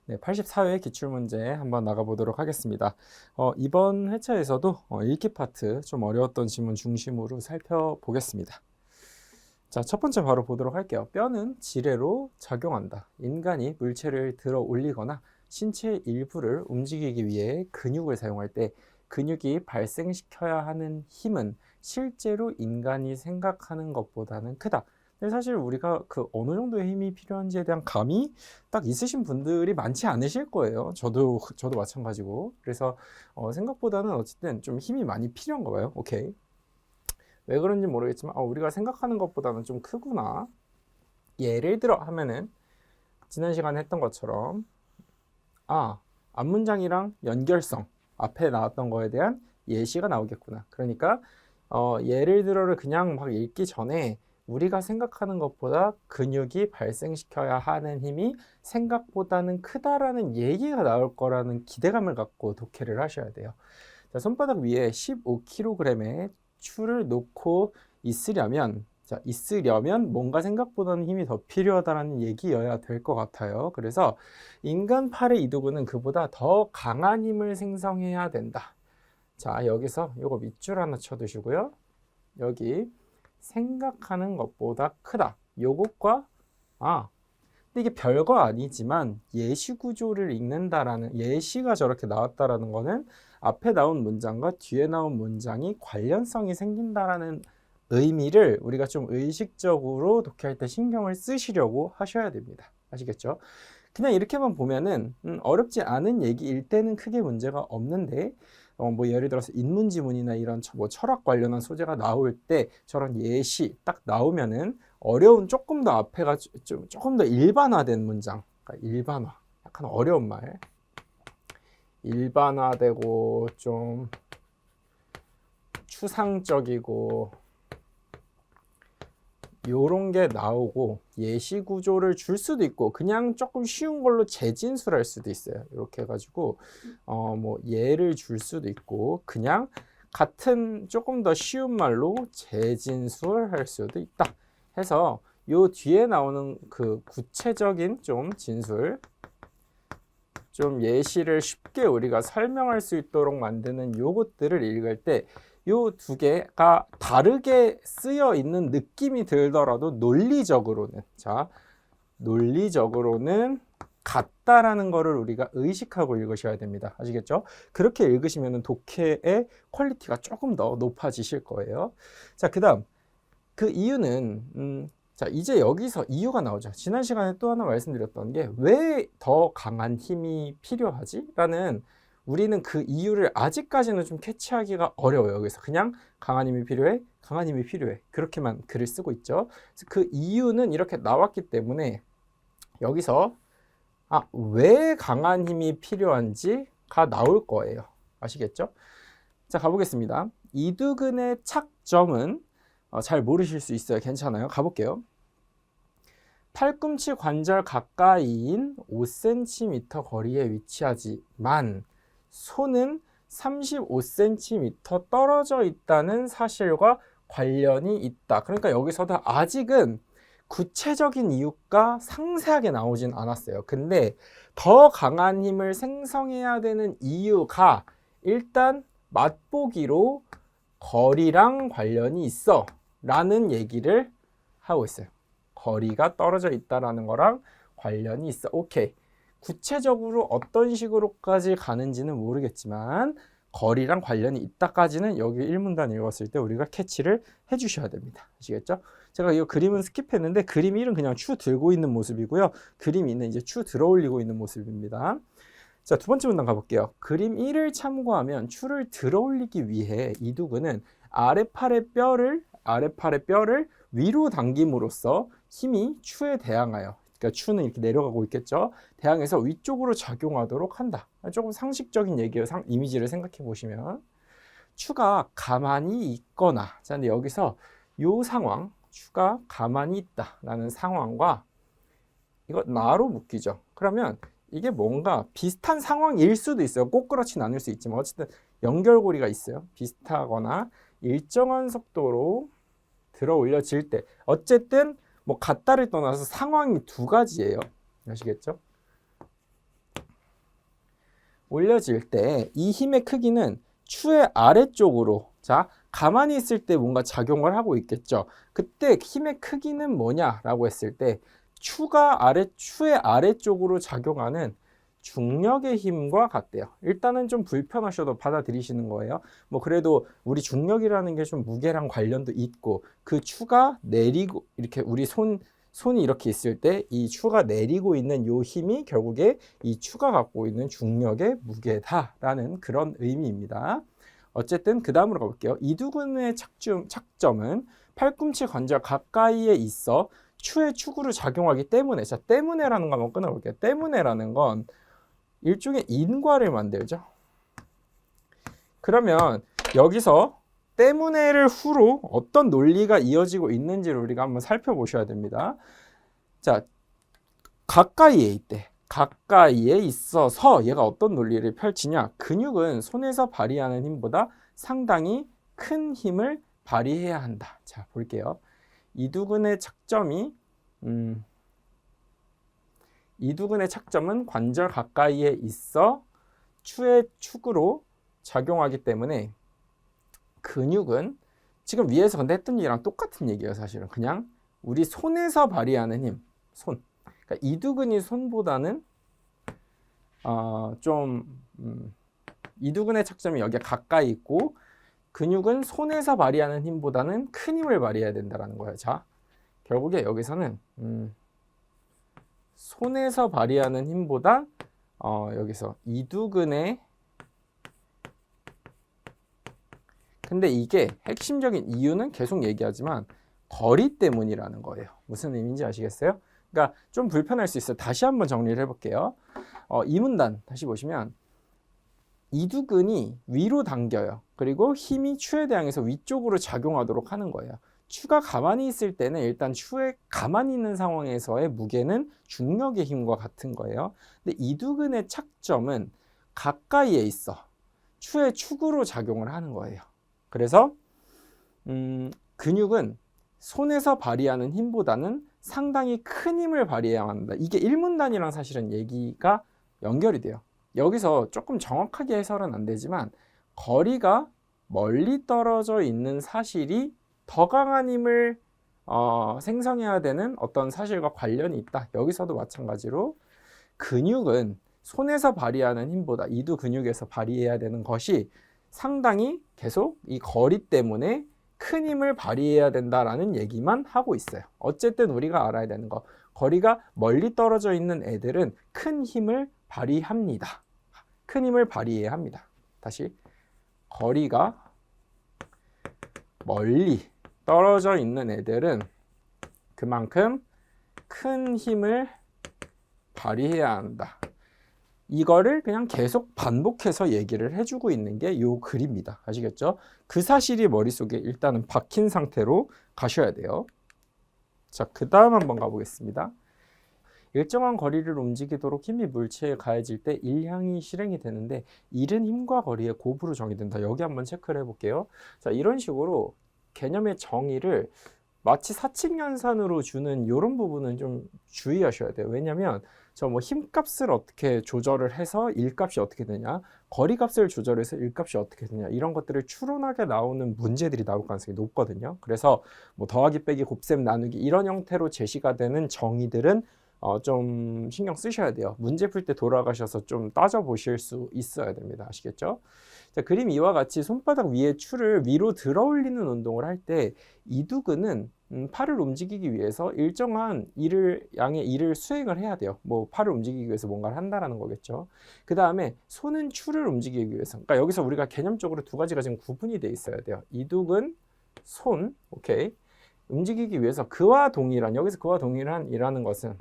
네, 84회 기출문제 한번 나가보도록 하겠습니다. 이번 회차에서도 읽기 파트 좀 어려웠던 지문 중심으로 살펴보겠습니다. 자, 첫 번째 바로 보도록 할게요. 뼈는 지뢰로 작용한다. 인간이 물체를 들어 올리거나 신체 일부를 움직이기 위해 근육을 사용할 때 근육이 발생시켜야 하는 힘은 실제로 인간이 생각하는 것보다는 크다. 근데 사실 우리가 그 어느 정도의 힘이 필요한지에 대한 감이 딱 있으신 분들이 많지 않으실 거예요. 저도 마찬가지고. 그래서 생각보다는 어쨌든 좀 힘이 많이 필요한가 봐요. 오케이. 왜 그런지 모르겠지만 우리가 생각하는 것보다는 좀 크구나. 예를 들어 하면은 지난 시간에 했던 것처럼 앞문장이랑 연결성 앞에 나왔던 거에 대한 예시가 나오겠구나. 그러니까 예를 들어를 그냥 막 읽기 전에 우리가 생각하는 것보다 근육이 발생시켜야 하는 힘이 생각보다는 크다라는 얘기가 나올 거라는 기대감을 갖고 독해를 하셔야 돼요. 자, 손바닥 위에 15kg의 추를 놓고 있으려면 뭔가 생각보다는 힘이 더 필요하다는 얘기여야 될 것 같아요. 그래서 인간 팔의 이두근은 그보다 더 강한 힘을 생성해야 된다. 자, 여기서 요거 밑줄 하나 쳐두시고요. 여기 생각하는 것보다 크다. 요것과 근데 이게 별거 아니지만 예시 구조를 읽는다라는 예시가 저렇게 나왔다라는 거는 앞에 나온 문장과 뒤에 나온 문장이 관련성이 생긴다라는 의미를 우리가 좀 의식적으로 독해할 때 신경을 쓰시려고 하셔야 됩니다. 아시겠죠? 그냥 이렇게만 보면은 어렵지 않은 얘기일 때는 크게 문제가 없는데 뭐 예를 들어서 인문지문이나 이런 뭐 철학 관련한 소재가 나올 때 저런 예시 딱 나오면은 어려운 조금 더 앞에가 조금 더 일반화된 문장, 그러니까 일반화, 약간 어려운 말, 일반화되고 좀 추상적이고 요런 게 나오고 예시 구조를 줄 수도 있고 그냥 조금 쉬운 걸로 재진술할 수도 있어요. 이렇게 해가지고 뭐 예를 줄 수도 있고 그냥 같은 조금 더 쉬운 말로 재진술할 수도 있다. 해서 요 뒤에 나오는 그 구체적인 좀 진술, 좀 예시를 쉽게 우리가 설명할 수 있도록 만드는 요것들을 읽을 때 요 두 개가 다르게 쓰여 있는 느낌이 들더라도 논리적으로는 같다라는 거를 우리가 의식하고 읽으셔야 됩니다. 아시겠죠? 그렇게 읽으시면 독해의 퀄리티가 조금 더 높아지실 거예요. 자, 그 다음 그 이유는 자, 이제 여기서 이유가 나오죠. 지난 시간에 또 하나 말씀드렸던 게 왜 더 강한 힘이 필요하지? 라는 우리는 그 이유를 아직까지는 좀 캐치하기가 어려워요. 그래서 그냥 강한 힘이 필요해, 강한 힘이 필요해. 그렇게만 글을 쓰고 있죠. 그래서 그 이유는 이렇게 나왔기 때문에 여기서 왜 강한 힘이 필요한지가 나올 거예요. 아시겠죠? 자, 가보겠습니다. 이두근의 착점은 잘 모르실 수 있어요. 괜찮아요. 가볼게요. 팔꿈치 관절 가까이인 5cm 거리에 위치하지만 손은 35cm 떨어져 있다는 사실과 관련이 있다. 그러니까 여기서도 아직은 구체적인 이유가 상세하게 나오진 않았어요. 근데 더 강한 힘을 생성해야 되는 이유가 일단 맛보기로 거리랑 관련이 있어 라는 얘기를 하고 있어요. 거리가 떨어져 있다라는 거랑 관련이 있어. 오케이. 구체적으로 어떤 식으로까지 가는지는 모르겠지만 거리랑 관련이 있다까지는 여기 1문단 읽었을 때 우리가 캐치를 해주셔야 됩니다. 아시겠죠? 제가 이 그림은 스킵했는데 그림 1은 그냥 추 들고 있는 모습이고요. 그림 2는 이제 추 들어 올리고 있는 모습입니다. 자, 두 번째 문단 가볼게요. 그림 1을 참고하면 추를 들어 올리기 위해 이두근은 아래팔의 뼈를 위로 당김으로써 힘이 추에 대항하여, 그러니까 추는 이렇게 내려가고 있겠죠. 대항해서 위쪽으로 작용하도록 한다. 조금 상식적인 얘기예요. 이미지를 생각해 보시면 추가 가만히 있거나, 자, 근데 여기서 요 상황, 추가 가만히 있다라는 상황과 이거 나로 묶이죠. 그러면 이게 뭔가 비슷한 상황일 수도 있어요. 꼭 그렇진 않을 수 있지만 어쨌든 연결고리가 있어요. 비슷하거나 일정한 속도로 들어 올려질 때 어쨌든 뭐 같다를 떠나서 상황이 두 가지예요. 아시겠죠? 올려질 때 이 힘의 크기는 추의 아래쪽으로, 자, 가만히 있을 때 뭔가 작용을 하고 있겠죠. 그때 힘의 크기는 뭐냐라고 했을 때 추의 아래쪽으로 작용하는 중력의 힘과 같대요. 일단은 좀 불편하셔도 받아들이시는 거예요. 뭐 그래도 우리 중력이라는 게 좀 무게랑 관련도 있고, 그 추가 내리고 이렇게 우리 손이 이렇게 있을 때 이 추가 내리고 있는 요 힘이 결국에 이 추가 갖고 있는 중력의 무게다라는 그런 의미입니다. 어쨌든 그 다음으로 가볼게요. 이두근의 착점은 팔꿈치 관절 가까이에 있어 추의 축으로 작용하기 때문에, 자, 때문에라는 거 한번 끊어볼게요. 때문에라는 건 일종의 인과를 만들죠. 그러면 여기서 때문에를 후로 어떤 논리가 이어지고 있는지를 우리가 한번 살펴보셔야 됩니다. 자, 가까이에 있대. 가까이에 있어서 얘가 어떤 논리를 펼치냐? 근육은 손에서 발휘하는 힘보다 상당히 큰 힘을 발휘해야 한다. 자, 볼게요. 이두근의 착점은 관절 가까이에 있어 추의 축으로 작용하기 때문에 근육은 지금 위에서 근데 했던 얘기랑 똑같은 얘기예요. 사실은 그냥 우리 손에서 발휘하는 힘, 손. 그러니까 이두근이 손보다는 이두근의 착점이 여기에 가까이 있고 근육은 손에서 발휘하는 힘보다는 큰 힘을 발휘해야 된다는 거예요. 자, 결국에 여기서는 손에서 발휘하는 힘보다 여기서 이두근의, 근데 이게 핵심적인 이유는 계속 얘기하지만 거리 때문이라는 거예요. 무슨 의미인지 아시겠어요? 그러니까 좀 불편할 수 있어요. 다시 한번 정리를 해볼게요. 이 문단 다시 보시면 이두근이 위로 당겨요. 그리고 힘이 추에 대항해서 위쪽으로 작용하도록 하는 거예요. 추가 가만히 있을 때는 일단 추에 가만히 있는 상황에서의 무게는 중력의 힘과 같은 거예요. 근데 이두근의 착점은 가까이에 있어 추의 축으로 작용을 하는 거예요. 그래서 근육은 손에서 발휘하는 힘보다는 상당히 큰 힘을 발휘해야 한다. 이게 1문단이랑 사실은 얘기가 연결이 돼요. 여기서 조금 정확하게 해설은 안 되지만 거리가 멀리 떨어져 있는 사실이 더 강한 힘을 생성해야 되는 어떤 사실과 관련이 있다. 여기서도 마찬가지로 근육은 손에서 발휘하는 힘보다 이두 근육에서 발휘해야 되는 것이 상당히 계속 이 거리 때문에 큰 힘을 발휘해야 된다라는 얘기만 하고 있어요. 어쨌든 우리가 알아야 되는 거, 거리가 멀리 떨어져 있는 애들은 큰 힘을 발휘합니다. 큰 힘을 발휘해야 합니다. 다시, 거리가 멀리 떨어져 있는 애들은 그만큼 큰 힘을 발휘해야 한다. 이거를 그냥 계속 반복해서 얘기를 해주고 있는 게 이 글입니다. 아시겠죠? 그 사실이 머릿속에 일단은 박힌 상태로 가셔야 돼요. 자, 그 다음 한번 가보겠습니다. 일정한 거리를 움직이도록 힘이 물체에 가해질 때 일향이 실행이 되는데 일은 힘과 거리의 곱으로 정의된다. 여기 한번 체크를 해볼게요. 자, 이런 식으로 개념의 정의를 마치 사칙연산으로 주는 이런 부분은 좀 주의하셔야 돼요. 왜냐하면 저 뭐 힘값을 어떻게 조절을 해서 일값이 어떻게 되냐, 거리값을 조절해서 일값이 어떻게 되냐, 이런 것들을 추론하게 나오는 문제들이 나올 가능성이 높거든요. 그래서 뭐 더하기 빼기 곱셈 나누기 이런 형태로 제시가 되는 정의들은 좀 신경 쓰셔야 돼요. 문제 풀 때 돌아가셔서 좀 따져보실 수 있어야 됩니다. 아시겠죠? 자, 그림 이와 같이 손바닥 위에 추를 위로 들어 올리는 운동을 할 때 이두근은 팔을 움직이기 위해서 일정한 양의 일을 수행을 해야 돼요. 뭐 팔을 움직이기 위해서 뭔가를 한다라는 거겠죠. 그 다음에 손은 추를 움직이기 위해서, 그러니까 여기서 우리가 개념적으로 두 가지가 지금 구분이 돼 있어야 돼요. 이두근, 손, 오케이, 움직이기 위해서 그와 동일한, 여기서 그와 동일한이라는 것은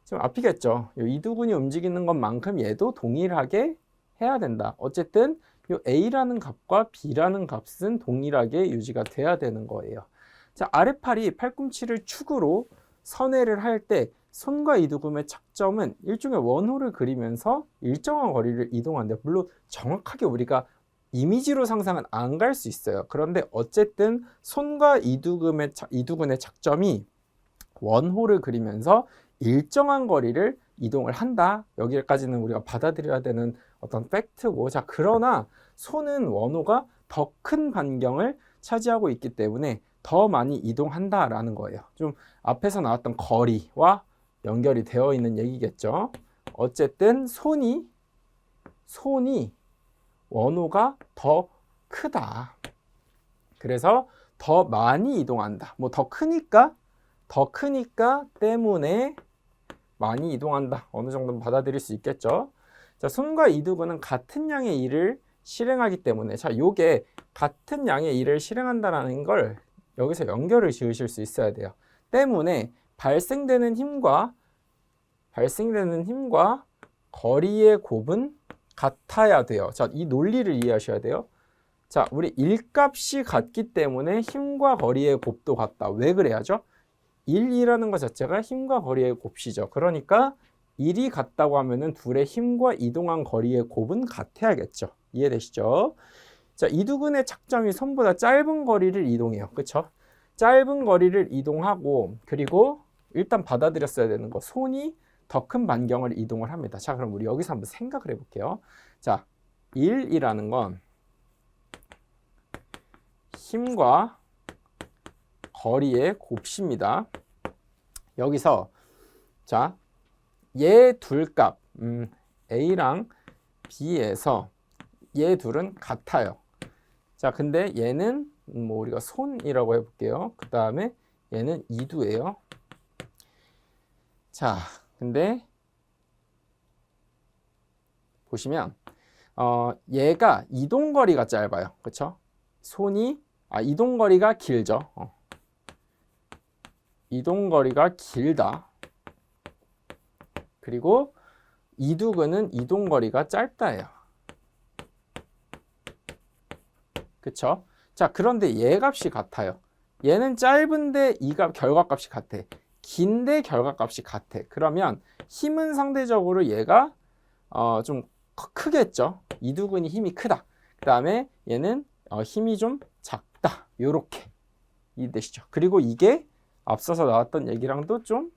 좀 앞이겠죠. 이두근이 움직이는 것만큼 얘도 동일하게 해야 된다. 어쨌든 이 A라는 값과 B라는 값은 동일하게 유지가 돼야 되는 거예요. 자, 아래팔이 팔꿈치를 축으로 선회를 할 때 손과 이두근의 착점은 일종의 원호를 그리면서 일정한 거리를 이동한대요. 물론 정확하게 우리가 이미지로 상상은 안 갈 수 있어요. 그런데 어쨌든 손과 이두근의 착점이 원호를 그리면서 일정한 거리를 이동을 한다. 여기까지는 우리가 받아들여야 되는 어떤 팩트고, 자, 그러나 소는 원호가 더 큰 반경을 차지하고 있기 때문에 더 많이 이동한다라는 거예요. 좀 앞에서 나왔던 거리와 연결이 되어 있는 얘기겠죠. 어쨌든 손이 원호가 더 크다. 그래서 더 많이 이동한다. 뭐 더 크니까 때문에 많이 이동한다. 어느 정도는 받아들일 수 있겠죠. 자, 손과 이두근은 같은 양의 일을 실행하기 때문에, 자, 요게 같은 양의 일을 실행한다라는 걸 여기서 연결을 지으실 수 있어야 돼요. 때문에 발생되는 힘과 거리의 곱은 같아야 돼요. 자, 이 논리를 이해하셔야 돼요. 자, 우리 일값이 같기 때문에 힘과 거리의 곱도 같다. 왜 그래야죠? 1이라는 것 자체가 힘과 거리의 곱이죠. 그러니까 1이 같다고 하면은 둘의 힘과 이동한 거리의 곱은 같아야겠죠. 이해되시죠? 자, 이두근의 착점이 손보다 짧은 거리를 이동해요. 그쵸? 짧은 거리를 이동하고, 그리고 일단 받아들였어야 되는 거, 손이 더 큰 반경을 이동을 합니다. 자, 그럼 우리 여기서 한번 생각을 해볼게요. 자, 1이라는 건 힘과 거리의 곱입니다. 여기서 자, 얘 둘 값 A랑 B에서 얘 둘은 같아요. 자, 근데 얘는 뭐 우리가 손이라고 해볼게요. 그 다음에 얘는 이두예요. 자, 근데 보시면 얘가 이동거리가 짧아요. 그쵸? 이동거리가 길죠. 이동거리가 길다. 그리고 이두근은 이동거리가 짧다예요. 그쵸? 자, 그런데 얘 값이 같아요. 얘는 짧은데 이 결과값이 같아. 긴데 결과값이 같아. 그러면 힘은 상대적으로 얘가 좀 크겠죠. 이두근이 힘이 크다. 그 다음에 얘는 힘이 좀 작다. 요렇게 이해되시죠? 그리고 이게 앞서서 나왔던 얘기랑도 좀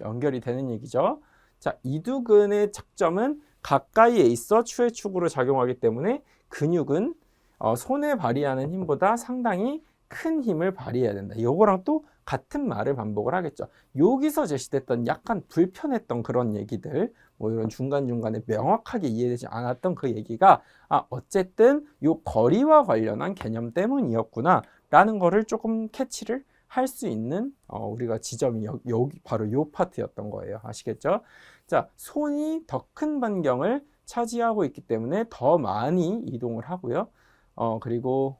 연결이 되는 얘기죠. 자, 이두근의 착점은 가까이에 있어 추의 축으로 작용하기 때문에 근육은 손에 발휘하는 힘보다 상당히 큰 힘을 발휘해야 된다. 요거랑 또 같은 말을 반복을 하겠죠. 여기서 제시됐던 약간 불편했던 그런 얘기들, 뭐 이런 중간중간에 명확하게 이해되지 않았던 그 얘기가 어쨌든 요 거리와 관련한 개념 때문이었구나 라는 거를 조금 캐치를 할 수 있는 우리가 지점이 여기 바로 요 파트였던 거예요. 아시겠죠? 자, 손이 더 큰 반경을 차지하고 있기 때문에 더 많이 이동을 하고요. 그리고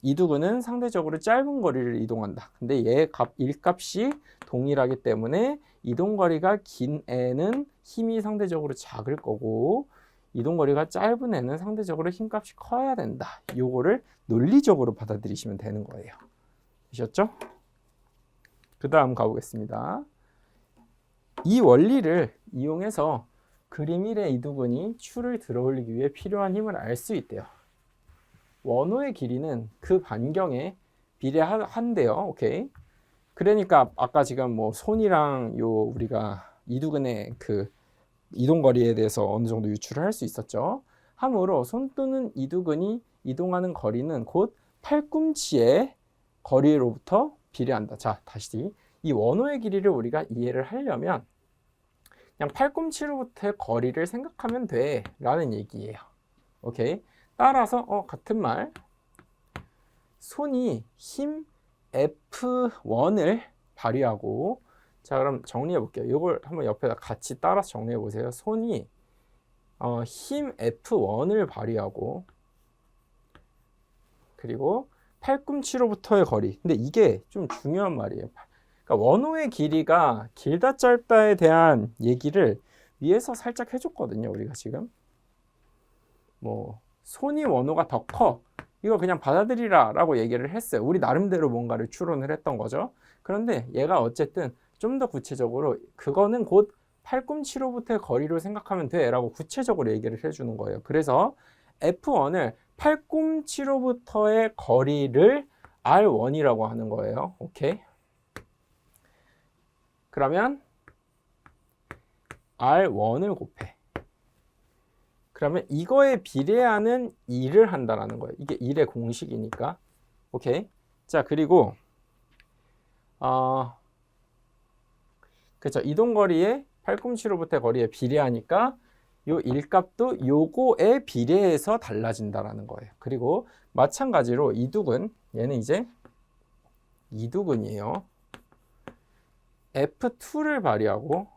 이두근은 상대적으로 짧은 거리를 이동한다. 근데 얘 일값이 동일하기 때문에 이동거리가 긴 애는 힘이 상대적으로 작을 거고 이동거리가 짧은 애는 상대적으로 힘값이 커야 된다. 요거를 논리적으로 받아들이시면 되는 거예요. 되셨죠? 그 다음 가보겠습니다. 이 원리를 이용해서 그림 1의 이두근이 추를 들어올리기 위해 필요한 힘을 알 수 있대요. 원호의 길이는 그 반경에 비례한대요. 오케이. 그러니까 아까 지금 뭐 손이랑 요 우리가 이두근의 그 이동거리에 대해서 어느 정도 유추를 할 수 있었죠. 함으로 손 또는 이두근이 이동하는 거리는 곧 팔꿈치의 거리로부터 비례한다. 자, 다시 이 원호의 길이를 우리가 이해를 하려면 그냥 팔꿈치로부터의 거리를 생각하면 돼 라는 얘기예요. 오케이. 따라서 같은 말, 손이 힘 F1을 발휘하고, 자, 그럼 정리해 볼게요. 이걸 한번 옆에다 같이 따라서 정리해 보세요. 손이 힘 F1을 발휘하고, 그리고 팔꿈치로부터의 거리. 근데 이게 좀 중요한 말이에요. 그러니까 원호의 길이가 길다 짧다에 대한 얘기를 위에서 살짝 해줬거든요. 우리가 지금 뭐 손이 원호가 더 커. 이거 그냥 받아들이라 라고 얘기를 했어요. 우리 나름대로 뭔가를 추론을 했던 거죠. 그런데 얘가 어쨌든 좀 더 구체적으로 그거는 곧 팔꿈치로부터의 거리로 생각하면 돼 라고 구체적으로 얘기를 해주는 거예요. 그래서 F1을 팔꿈치로부터의 거리를 R1이라고 하는 거예요. 오케이. 그러면 R1을 곱해. 그러면 이거에 비례하는 일을 한다라는 거예요. 이게 일의 공식이니까. 오케이. 자, 그리고 그렇죠. 이동거리의 팔꿈치로부터 거리에 비례하니까 요 일값도 요거에 비례해서 달라진다라는 거예요. 그리고 마찬가지로 이두근, 얘는 이제 이두근이에요. F2를 발휘하고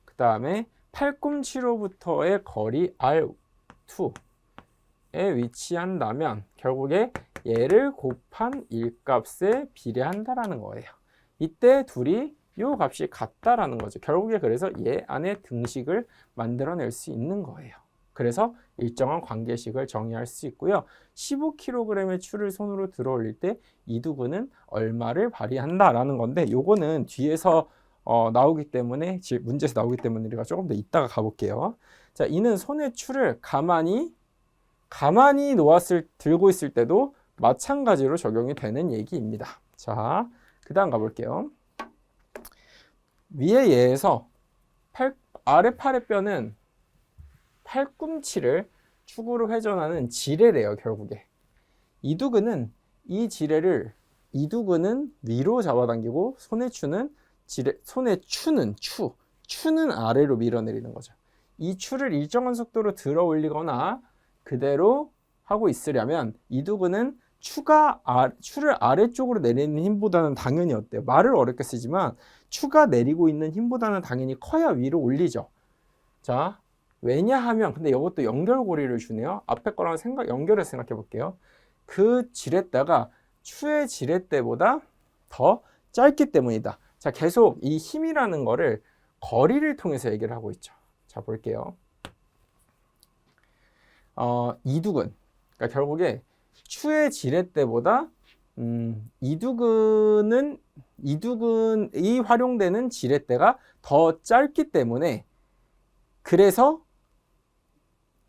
그 다음에 팔꿈치로부터의 거리 R2에 위치한다면 결국에 얘를 곱한 일값에 비례한다라는 거예요. 이때 둘이 요 값이 같다라는 거죠. 결국에 그래서 얘 안에 등식을 만들어낼 수 있는 거예요. 그래서 일정한 관계식을 정의할 수 있고요. 15kg의 추를 손으로 들어 올릴 때 이두근은 얼마를 발휘한다라는 건데 요거는 뒤에서 나오기 때문에 문제에서 나오기 때문에 우리가 조금 더 이따가 가볼게요. 자, 이는 손의 추를 가만히 들고 있을 때도 마찬가지로 적용이 되는 얘기입니다. 자, 그 다음 가볼게요. 위의 예에서 아래 팔의 뼈는 팔꿈치를 축으로 회전하는 지뢰래요. 결국에 이두근은 이 지뢰를 이두근은 위로 잡아당기고 손의 추는 추는 아래로 밀어내리는 거죠. 이 추를 일정한 속도로 들어 올리거나 그대로 하고 있으려면 이두근은 추를 아래쪽으로 내리는 힘보다는 당연히 어때요? 말을 어렵게 쓰지만 추가 내리고 있는 힘보다는 당연히 커야 위로 올리죠. 자, 왜냐하면 근데 이것도 연결고리를 주네요. 앞에 거랑 연결해서 생각해 볼게요. 그 지렛대가 추의 지렛대보다 더 짧기 때문이다. 자, 계속 이 힘이라는 거를 거리를 통해서 얘기를 하고 있죠. 자, 볼게요. 이두근. 그러니까 결국에 추의 지렛대보다 이두근이 활용되는 지렛대가 더 짧기 때문에 그래서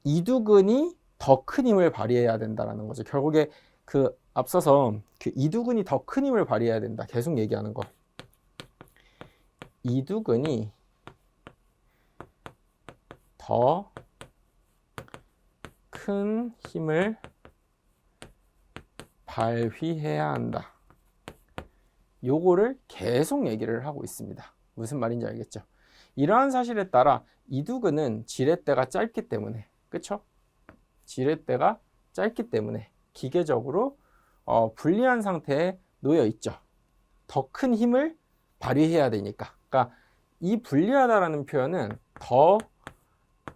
이두근이 더 큰 힘을 발휘해야 된다라는 거죠. 결국에 그 앞서서 그 이두근이 더 큰 힘을 발휘해야 된다. 계속 얘기하는 거. 이두근이 더 큰 힘을 발휘해야 한다. 요거를 계속 얘기를 하고 있습니다. 무슨 말인지 알겠죠? 이러한 사실에 따라 이두근은 지렛대가 짧기 때문에, 그쵸? 지렛대가 짧기 때문에 기계적으로 불리한 상태에 놓여 있죠. 더 큰 힘을 발휘해야 되니까. 그러니까 이 불리하다라는 표현은 더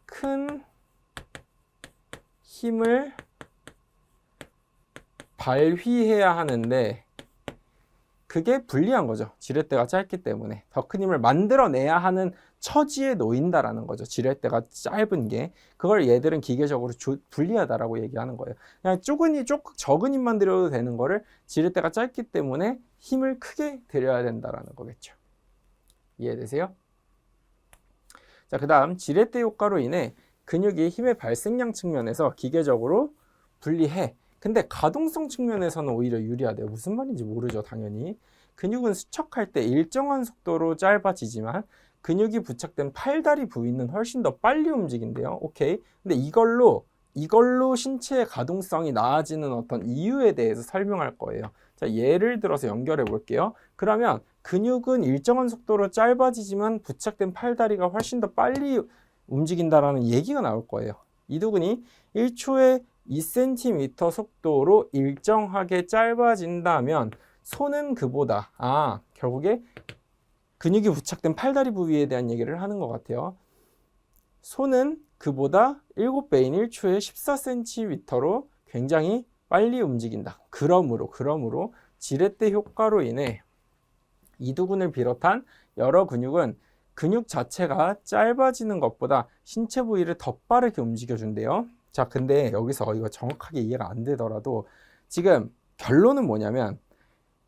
큰 힘을 발휘해야 하는데 그게 불리한 거죠. 지렛대가 짧기 때문에 더 큰 힘을 만들어내야 하는 처지에 놓인다라는 거죠. 지렛대가 짧은 게 그걸 얘들은 기계적으로 불리하다라고 얘기하는 거예요. 그냥 적은 힘만 들여도 되는 거를 지렛대가 짧기 때문에 힘을 크게 들여야 된다라는 거겠죠. 이해되세요? 자, 그 다음 지렛대 효과로 인해 근육이 힘의 발생량 측면에서 기계적으로 분리해. 근데 가동성 측면에서는 오히려 유리하대요. 무슨 말인지 모르죠, 당연히. 근육은 수척할 때 일정한 속도로 짧아지지만 근육이 부착된 팔다리 부위는 훨씬 더 빨리 움직인대요. 오케이. 근데 이걸로 신체의 가동성이 나아지는 어떤 이유에 대해서 설명할 거예요. 자, 예를 들어서 연결해 볼게요. 그러면 근육은 일정한 속도로 짧아지지만 부착된 팔다리가 훨씬 더 빨리 움직인다라는 얘기가 나올 거예요. 이두근이 1초에 2cm 속도로 일정하게 짧아진다면 손은 그보다 결국에 근육이 부착된 팔다리 부위에 대한 얘기를 하는 것 같아요. 손은 그보다 7배인 1초에 14cm로 굉장히 빨리 움직인다. 그러므로 지렛대 효과로 인해 이두근을 비롯한 여러 근육은 근육 자체가 짧아지는 것보다 신체 부위를 더 빠르게 움직여준대요. 자, 근데 여기서 이거 정확하게 이해가 안 되더라도 지금 결론은 뭐냐면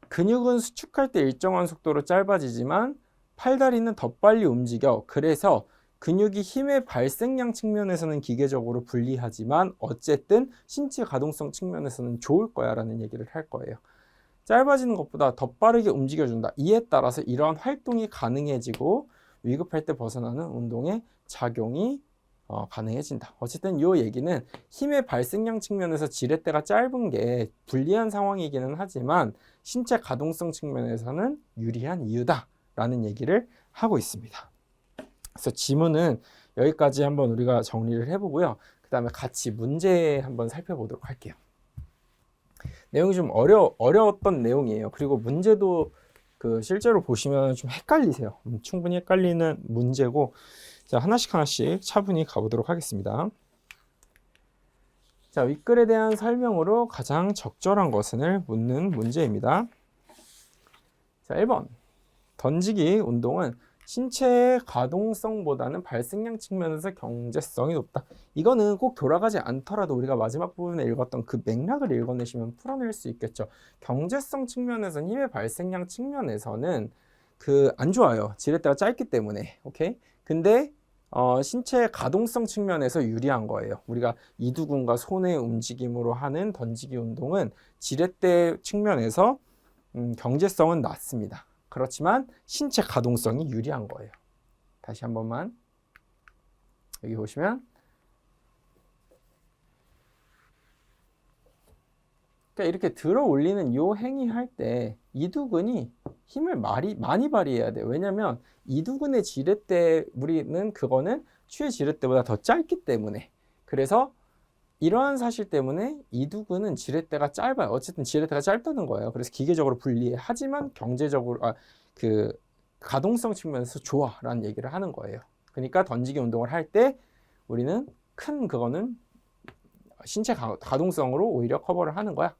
근육은 수축할 때 일정한 속도로 짧아지지만 팔다리는 더 빨리 움직여. 그래서 근육이 힘의 발생량 측면에서는 기계적으로 불리하지만 어쨌든 신체 가동성 측면에서는 좋을 거야 라는 얘기를 할 거예요. 짧아지는 것보다 더 빠르게 움직여준다. 이에 따라서 이러한 활동이 가능해지고 위급할 때 벗어나는 운동의 작용이 가능해진다. 어쨌든 이 얘기는 힘의 발생량 측면에서 지렛대가 짧은 게 불리한 상황이기는 하지만 신체 가동성 측면에서는 유리한 이유다라는 얘기를 하고 있습니다. 그래서 지문은 여기까지 한번 우리가 정리를 해보고요. 그 다음에 같이 문제 한번 살펴보도록 할게요. 내용이 좀 어려웠던 내용이에요. 그리고 문제도 실제로 보시면 좀 헷갈리세요. 충분히 헷갈리는 문제고, 자, 하나씩 차분히 가보도록 하겠습니다. 자, 윗글에 대한 설명으로 가장 적절한 것을 묻는 문제입니다. 자, 1번. 던지기 운동은 신체의 가동성보다는 발생량 측면에서 경제성이 높다. 이거는 꼭 돌아가지 않더라도 우리가 마지막 부분에 읽었던 그 맥락을 읽어내시면 풀어낼 수 있겠죠. 경제성 측면에서는 힘의 발생량 측면에서는 안 좋아요. 지렛대가 짧기 때문에. 오케이? 근데 신체의 가동성 측면에서 유리한 거예요. 우리가 이두근과 손의 움직임으로 하는 던지기 운동은 지렛대 측면에서 경제성은 낮습니다. 그렇지만 신체 가동성이 유리한 거예요. 다시 한 번만 여기 보시면, 그러니까 이렇게 들어 올리는 이 행위 할 때 이두근이 힘을 많이 발휘해야 돼요. 왜냐면 이두근의 지렛대 그거는 추의 지렛대보다 더 짧기 때문에. 그래서 이러한 사실 때문에 이두근은 지렛대가 짧아요. 어쨌든 지렛대가 짧다는 거예요. 그래서 기계적으로 불리해. 하지만 경제적으로 가동성 측면에서 좋아라는 얘기를 하는 거예요. 그러니까 던지기 운동을 할 때 우리는 그거는 신체 가동성으로 오히려 커버를 하는 거야.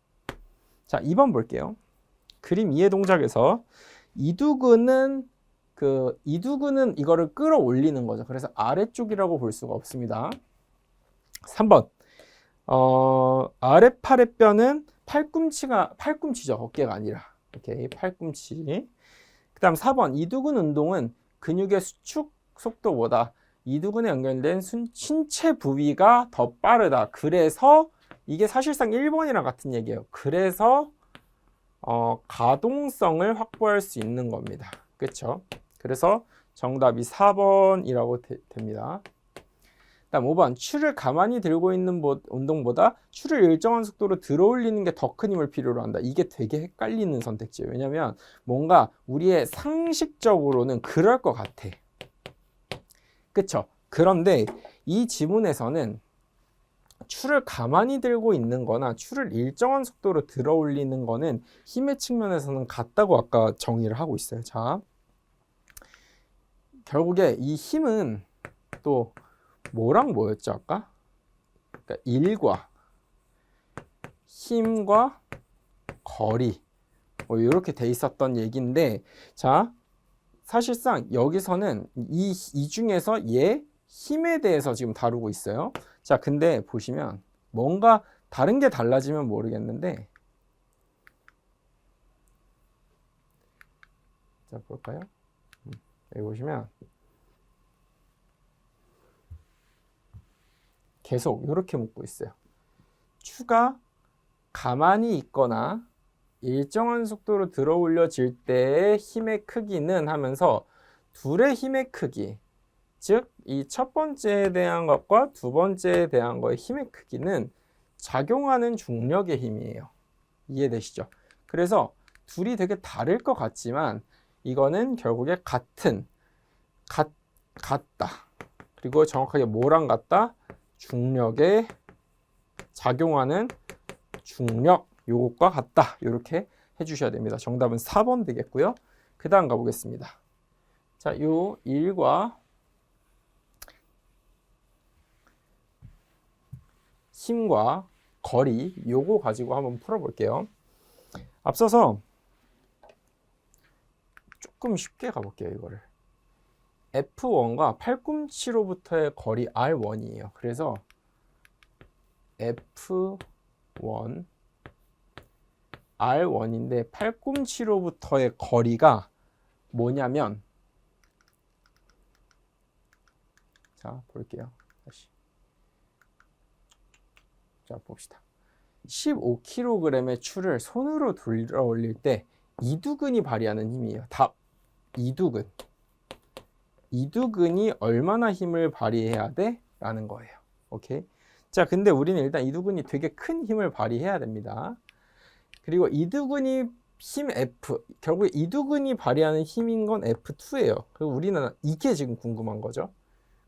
자, 2번 볼게요. 그림 이해 동작에서 이두근은 이거를 끌어올리는 거죠. 그래서 아래쪽이라고 볼 수가 없습니다. 3번. 아랫팔의 뼈는 팔꿈치죠. 어깨가 아니라. 오케이, 팔꿈치. 그 다음 4번. 이두근 운동은 근육의 수축 속도보다 이두근에 연결된 신체 부위가 더 빠르다. 그래서 이게 사실상 1번이랑 같은 얘기예요. 그래서 가동성을 확보할 수 있는 겁니다. 그렇죠? 그래서 정답이 4번이라고 됩니다. 다음 5번. 추를 가만히 들고 있는 운동보다 추를 일정한 속도로 들어 올리는 게 더 큰 힘을 필요로 한다. 이게 되게 헷갈리는 선택지예요. 왜냐면 뭔가 우리의 상식적으로는 그럴 것 같아. 그쵸? 그런데 이 지문에서는 추를 가만히 들고 있는 거나 추를 일정한 속도로 들어 올리는 거는 힘의 측면에서는 같다고 아까 정의를 하고 있어요. 자, 결국에 이 힘은 또 뭐랑 뭐였죠 아까? 그러니까 일과 힘과 거리 이렇게 돼 있었던 얘기인데, 자, 사실상 여기서는 이 중에서 힘에 대해서 지금 다루고 있어요. 자, 근데 보시면 뭔가 다른 게 달라지면 모르겠는데, 자, 볼까요? 여기 보시면 계속 이렇게 묶고 있어요. 추가 가만히 있거나 일정한 속도로 들어 올려질 때의 힘의 크기는 하면서 둘의 힘의 크기, 즉 이 첫 번째에 대한 것과 두 번째에 대한 거의 힘의 크기는 작용하는 중력의 힘이에요. 이해되시죠? 그래서 둘이 되게 다를 것 같지만 이거는 결국에 같다. 그리고 정확하게 뭐랑 같다? 중력에 작용하는 중력, 요것과 같다. 이렇게 해주셔야 됩니다. 정답은 4번 되겠고요. 그 다음 가보겠습니다. 자, 요 일과 힘과 거리, 요거 가지고 한번 풀어볼게요. 앞서서 조금 쉽게 가볼게요. 이거를 F1과 팔꿈치로부터의 거리 R1이에요. 그래서 F1 R1인데 팔꿈치로부터의 거리가 뭐냐면, 자, 볼게요. 다시. 자, 봅시다. 15kg의 추를 손으로 들어 올릴 때 이두근이 발휘하는 힘이에요. 답, 이두근. 이두근이 얼마나 힘을 발휘해야 돼? 라는 거예요. 오케이. 자, 근데 우리는 일단 이두근이 되게 큰 힘을 발휘해야 됩니다. 그리고 이두근이 힘 F, 결국에 이두근이 발휘하는 힘인 건 F2예요. 그리고 우리는 이게 지금 궁금한 거죠.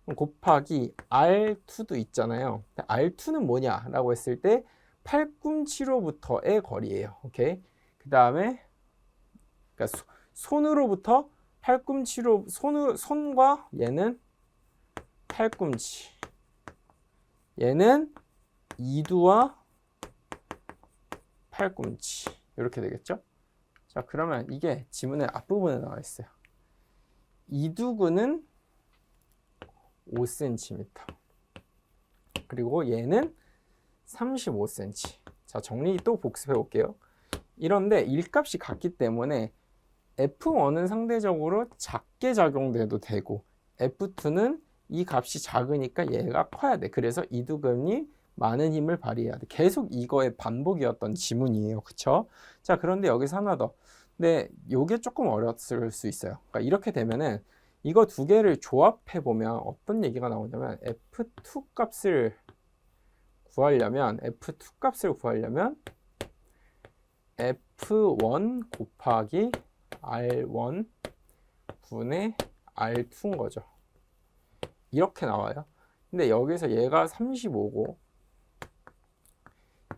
그럼 곱하기 R2도 있잖아요. R2는 뭐냐라고 했을 때 팔꿈치로부터의 거리예요. 오케이. 그 다음에 그러니까 손으로부터 팔꿈치로 손과 얘는 팔꿈치, 얘는 이두와 팔꿈치 이렇게 되겠죠? 자, 그러면 이게 지문의 앞부분에 나와 있어요. 이두근은 5cm, 그리고 얘는 35cm. 자, 정리 또 복습해 볼게요. 이런데 일값이 같기 때문에 F1은 상대적으로 작게 작용돼도 되고 F2는 이 값이 작으니까 얘가 커야 돼. 그래서 이두근이 많은 힘을 발휘해야 돼. 계속 이거의 반복이었던 지문이에요. 그쵸? 자, 그런데 여기서 하나 더. 근데 요게 조금 어려웠을 수 있어요. 그러니까 이렇게 되면은 이거 두 개를 조합해 보면 어떤 얘기가 나오냐면 F2 값을 구하려면 F1 곱하기 R1 분의 R2인 거죠. 이렇게 나와요. 근데 여기서 얘가 35고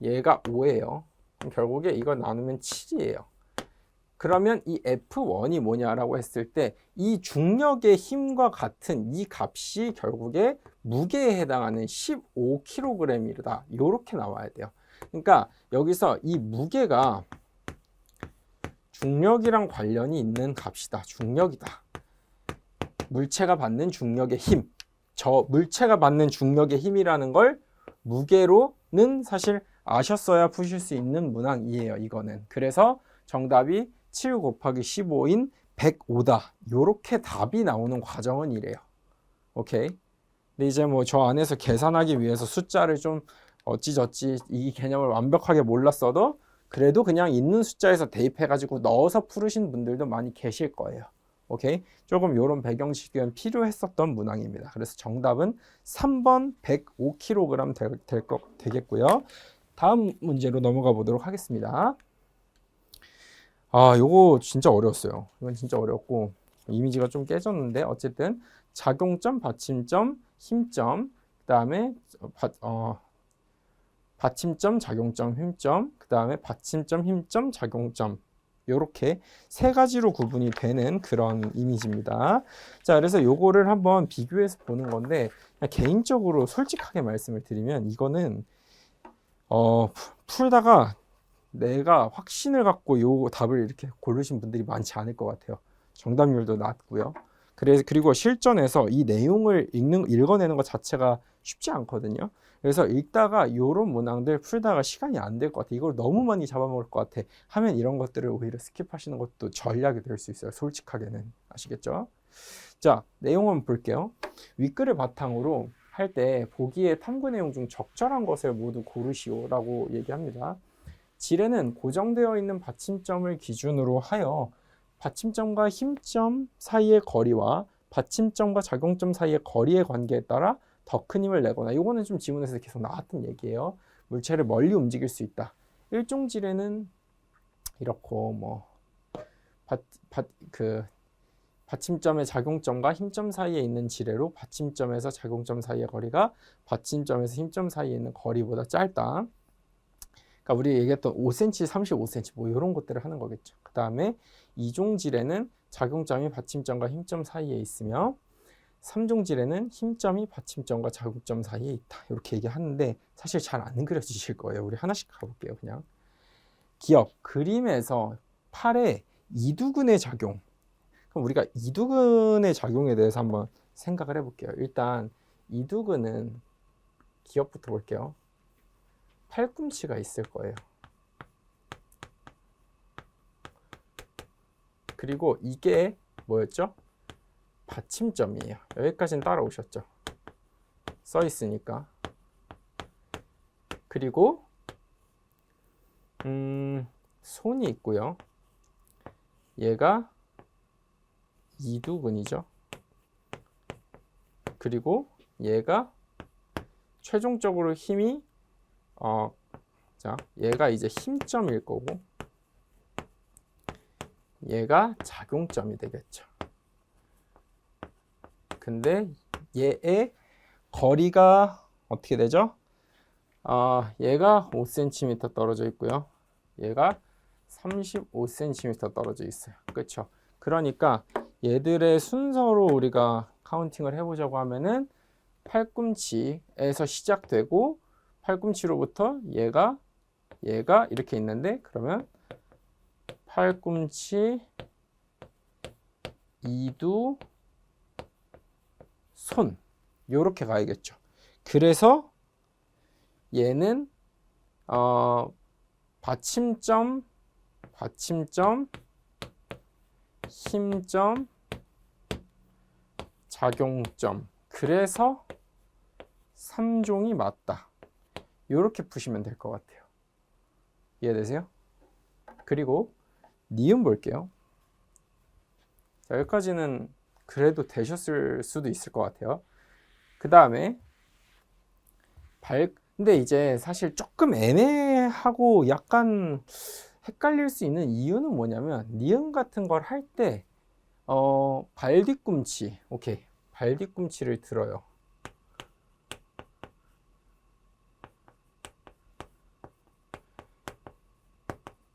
얘가 5예요. 그럼 결국에 이거 나누면 7이에요. 그러면 이 F1이 뭐냐라고 했을 때 이 중력의 힘과 같은 이 값이 결국에 무게에 해당하는 15kg이다. 이렇게 나와야 돼요. 그러니까 여기서 이 무게가 중력이랑 관련이 있는 값이다. 중력이다. 물체가 받는 중력의 힘. 저 물체가 받는 중력의 힘이라는 걸 무게로는 사실 아셨어야 푸실 수 있는 문항이에요. 이거는. 그래서 정답이 7 곱하기 15인 105다. 요렇게 답이 나오는 과정은 이래요. 오케이. 근데 이제 뭐 저 안에서 계산하기 위해서 숫자를 좀 어찌저찌 이 개념을 완벽하게 몰랐어도 그래도 그냥 있는 숫자에서 대입해가지고 넣어서 풀으신 분들도 많이 계실 거예요. 오케이. 조금 요런 배경 지식은 필요했었던 문항입니다. 그래서 정답은 3번 105kg 되겠고요. 다음 문제로 넘어가 보도록 하겠습니다. 아, 요거 진짜 어려웠어요. 이건 진짜 어려웠고 이미지가 좀 깨졌는데 어쨌든 작용점, 받침점, 힘점, 그 다음에 받침점, 작용점, 힘점, 그 다음에 받침점, 힘점, 작용점 요렇게 세 가지로 구분이 되는 그런 이미지입니다. 자, 그래서 요거를 한번 비교해서 보는 건데 그냥 개인적으로 솔직하게 말씀을 드리면 이거는 풀다가 내가 확신을 갖고 요 답을 이렇게 고르신 분들이 많지 않을 것 같아요. 정답률도 낮고요. 그리고 실전에서 이 내용을 읽어내는 것 자체가 쉽지 않거든요. 그래서 읽다가 요런 문항들 풀다가 시간이 안 될 것 같아. 이걸 너무 많이 잡아먹을 것 같아. 하면 이런 것들을 오히려 스킵하시는 것도 전략이 될 수 있어요. 솔직하게는. 아시겠죠? 자, 내용 한번 볼게요. 윗글을 바탕으로 할 때 보기에 탐구 내용 중 적절한 것을 모두 고르시오라고 얘기합니다. 질에는 고정되어 있는 받침점을 기준으로 하여 받침점과 힘점 사이의 거리와 받침점과 작용점 사이의 거리의 관계에 따라 더 큰 힘을 내거나, 이거는 좀 지문에서 계속 나왔던 얘기예요. 물체를 멀리 움직일 수 있다. 일종 질에는 이렇고 받침점의 작용점과 힘점 사이에 있는 지뢰로 받침점에서 작용점 사이의 거리가 받침점에서 힘점 사이에 있는 거리보다 짧다. 그러니까 우리 얘기했던 5cm, 35cm 뭐 이런 것들을 하는 거겠죠. 그 다음에 2종 질에는 작용점이 받침점과 힘점 사이에 있으며 3종 질에는 힘점이 받침점과 작용점 사이에 있다. 이렇게 얘기하는데 사실 잘 안 그려지실 거예요. 우리 하나씩 가볼게요. 그냥 기억, 그림에서 팔에 이두근의 작용. 그럼 우리가 이두근의 작용에 대해서 한번 생각을 해볼게요. 일단 이두근은 기억부터 볼게요. 팔꿈치가 있을 거예요. 그리고 이게 뭐였죠? 받침점이에요. 여기까지는 따라오셨죠? 써 있으니까. 그리고 손이 있고요. 얘가 이두근이죠. 그리고 얘가 최종적으로 힘이 자, 얘가 이제 힘점일 거고 얘가 작용점이 되겠죠. 근데 얘의 거리가 어떻게 되죠? 얘가 5cm 떨어져 있고요. 얘가 35cm 떨어져 있어요. 그렇죠? 그러니까 얘들의 순서로 우리가 카운팅을 해보자고 하면은 팔꿈치에서 시작되고 팔꿈치로부터 얘가 이렇게 있는데 그러면 팔꿈치, 이두, 손 요렇게 가야겠죠. 그래서 얘는 받침점, 힘점, 작용점. 그래서 3종이 맞다. 이렇게 푸시면 될 것 같아요. 이해되세요? 그리고 니은 볼게요. 자, 여기까지는 그래도 되셨을 수도 있을 것 같아요. 그 다음에 근데 이제 사실 조금 애매하고 약간 헷갈릴 수 있는 이유는 뭐냐면 니은 같은 걸 할 때 발 뒤꿈치, 오케이, 발 뒤꿈치를 들어요.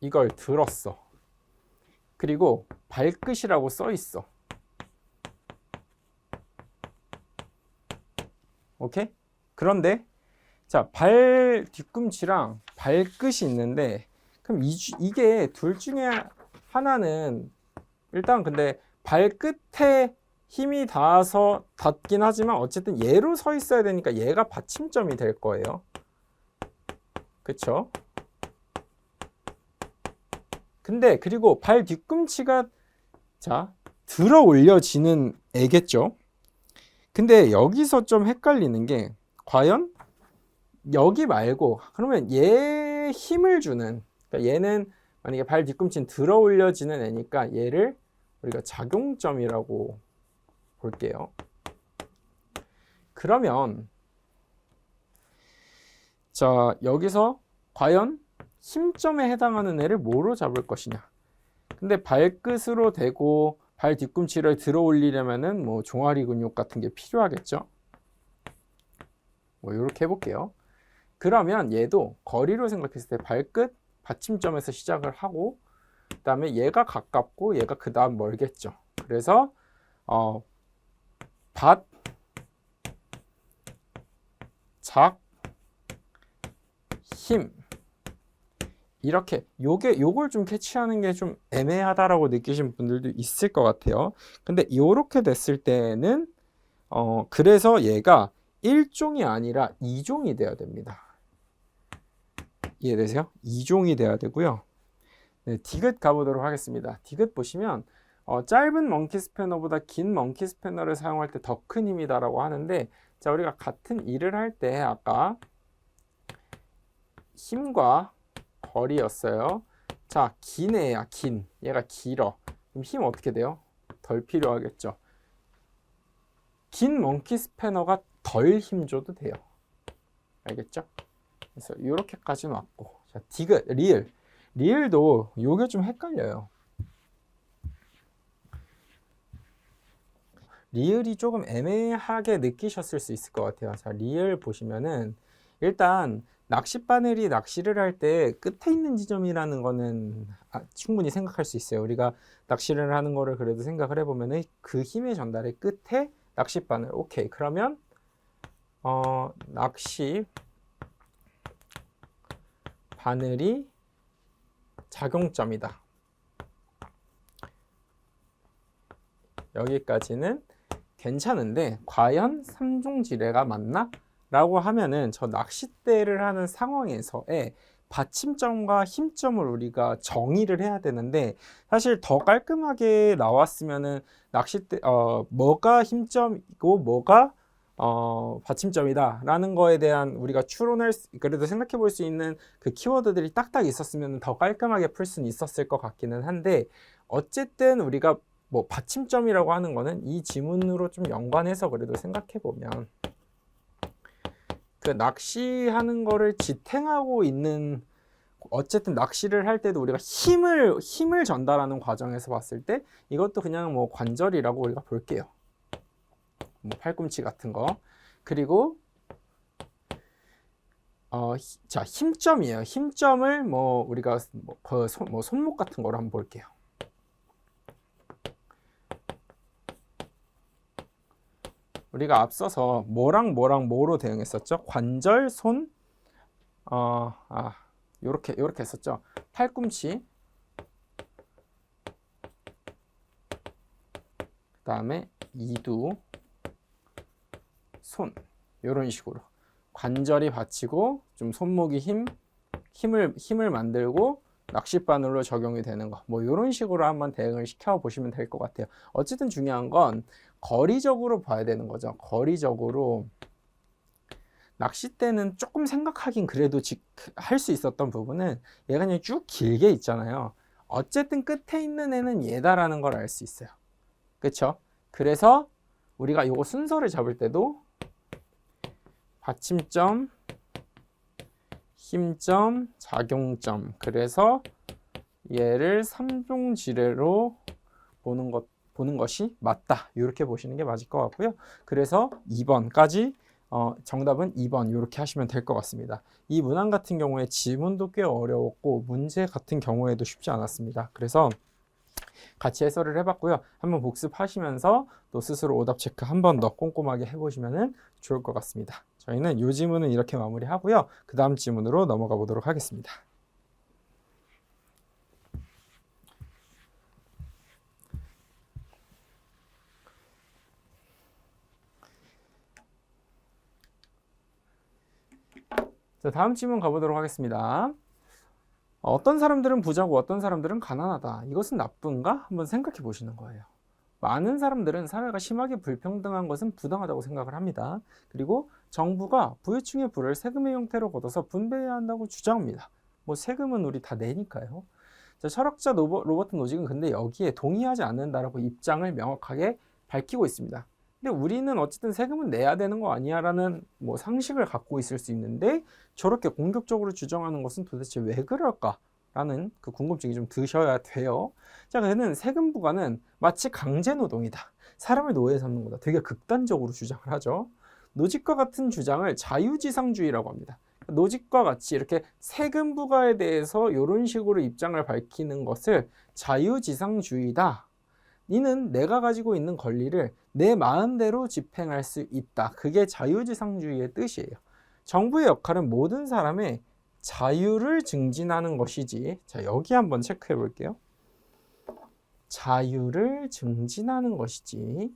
이걸 들었어. 그리고 발끝이라고 써 있어. 오케이? 그런데 자, 발 뒤꿈치랑 발끝이 있는데 그럼 이게 둘 중에 하나는 일단 근데 발끝에 힘이 닿긴 하지만 어쨌든 얘로 서 있어야 되니까 얘가 받침점이 될 거예요. 그쵸? 근데 그리고 발 뒤꿈치가 자 들어 올려지는 애겠죠. 근데 여기서 좀 헷갈리는 게 과연 여기 말고 그러면 얘 힘을 주는 그러니까 얘는 만약에 발 뒤꿈치는 들어 올려지는 애니까 얘를 우리가 작용점이라고 볼게요. 그러면 자 여기서 과연 힘점에 해당하는 애를 뭐로 잡을 것이냐. 근데 발끝으로 대고 발 뒤꿈치를 들어 올리려면은 뭐 종아리 근육 같은 게 필요하겠죠. 뭐 이렇게 해볼게요. 그러면 얘도 거리로 생각했을 때 발끝 받침점에서 시작을 하고 그 다음에 얘가 가깝고 얘가 그 다음 멀겠죠. 그래서 받, 작, 힘 이렇게 요걸 좀 캐치하는 게 좀 애매하다라고 느끼신 분들도 있을 것 같아요. 근데 이렇게 됐을 때는 그래서 얘가 1종이 아니라 2종이 돼야 됩니다. 이해되세요? 2종이 돼야 되고요. 네, 디귿 가보도록 하겠습니다. 디귿 보시면 짧은 먼키 스패너보다 긴 먼키 스패너를 사용할 때 더 큰 힘이다라고 하는데 자 우리가 같은 일을 할 때 아까 힘과 거리였어요. 자 긴 애야 긴 얘가 길어 그럼 힘 어떻게 돼요? 덜 필요하겠죠. 긴 먼키 스패너가 덜 힘 줘도 돼요. 알겠죠? 그래서 이렇게까지는 왔고 자 디귿 리을도 요게 좀 헷갈려요. 리을이 조금 애매하게 느끼셨을 수 있을 것 같아요. 자 리을 보시면은 일단 낚싯바늘이 낚시를 할 때 끝에 있는 지점이라는 거는 충분히 생각할 수 있어요. 우리가 낚시를 하는 거를 그래도 생각을 해보면은 그 힘의 전달의 끝에 낚싯바늘. 오케이. 그러면 낚시 바늘이 작용점이다. 여기까지는 괜찮은데 과연 3종 지뢰가 맞나? 라고 하면은 저 낚싯대를 하는 상황에서의 받침점과 힘점을 우리가 정의를 해야 되는데 사실 더 깔끔하게 나왔으면은 낚싯대 뭐가 힘점이고 뭐가 받침점이다 라는 거에 대한 우리가 추론할 그래도 생각해 볼 수 있는 그 키워드들이 딱딱 있었으면 더 깔끔하게 풀 수는 있었을 것 같기는 한데 어쨌든 우리가 뭐 받침점이라고 하는 거는 이 지문으로 좀 연관해서 그래도 생각해 보면 그 낚시하는 거를 지탱하고 있는, 어쨌든 낚시를 할 때도 우리가 힘을 전달하는 과정에서 봤을 때 이것도 그냥 뭐 관절이라고 우리가 볼게요. 뭐 팔꿈치 같은 거. 그리고 자, 힘점이에요. 힘점을 뭐 우리가 뭐 손목 같은 거로 한번 볼게요. 우리가 앞서서 뭐로 대응했었죠? 관절, 손, 요렇게 했었죠. 팔꿈치, 그 다음에 이두, 손, 요런 식으로 관절이 받치고 좀 손목이 힘을 만들고 낚싯바늘로 적용이 되는 거, 뭐 이런 식으로 한번 대응을 시켜 보시면 될 것 같아요. 어쨌든 중요한 건 거리적으로 봐야 되는 거죠. 거리적으로 낚싯대는 조금 생각하긴 그래도 할 수 있었던 부분은 얘가 그냥 쭉 길게 있잖아요. 어쨌든 끝에 있는 애는 얘다라는 걸 알 수 있어요. 그쵸? 그래서 우리가 이거 순서를 잡을 때도 받침점, 힘점, 작용점, 그래서 얘를 3종 지뢰로 보는 것이 맞다, 이렇게 보시는 게 맞을 것 같고요. 그래서 2번까지 정답은 2번 이렇게 하시면 될 것 같습니다. 이 문항 같은 경우에 지문도 꽤 어려웠고 문제 같은 경우에도 쉽지 않았습니다. 그래서 같이 해설을 해봤고요. 한번 복습하시면서 또 스스로 오답 체크 한 번 더 꼼꼼하게 해보시면 좋을 것 같습니다. 저희는 이 지문은 이렇게 마무리하고요. 그 다음 지문으로 넘어가 보도록 하겠습니다. 자, 다음 질문 가보도록 하겠습니다. 어떤 사람들은 부자고 어떤 사람들은 가난하다. 이것은 나쁜가? 한번 생각해 보시는 거예요. 많은 사람들은 사회가 심하게 불평등한 것은 부당하다고 생각을 합니다. 그리고 정부가 부유층의 부를 세금의 형태로 걷어서 분배해야 한다고 주장합니다. 뭐 세금은 우리 다 내니까요. 자, 철학자 로버트 노직은 근데 여기에 동의하지 않는다라고 입장을 명확하게 밝히고 있습니다. 근데 우리는 어쨌든 세금은 내야 되는 거 아니야 라는 뭐 상식을 갖고 있을 수 있는데 저렇게 공격적으로 주장하는 것은 도대체 왜 그럴까 라는 그 궁금증이 좀 드셔야 돼요. 자, 그는 세금 부과는 마치 강제노동이다, 사람을 노예에 삼는 거다, 되게 극단적으로 주장을 하죠. 노직과 같은 주장을 자유지상주의라고 합니다. 노직과 같이 이렇게 세금 부과에 대해서 이런 식으로 입장을 밝히는 것을 자유지상주의다, 이는 내가 가지고 있는 권리를 내 마음대로 집행할 수 있다, 그게 자유지상주의의 뜻이에요. 정부의 역할은 모든 사람의 자유를 증진하는 것이지. 자, 여기 한번 체크해 볼게요. 자유를 증진하는 것이지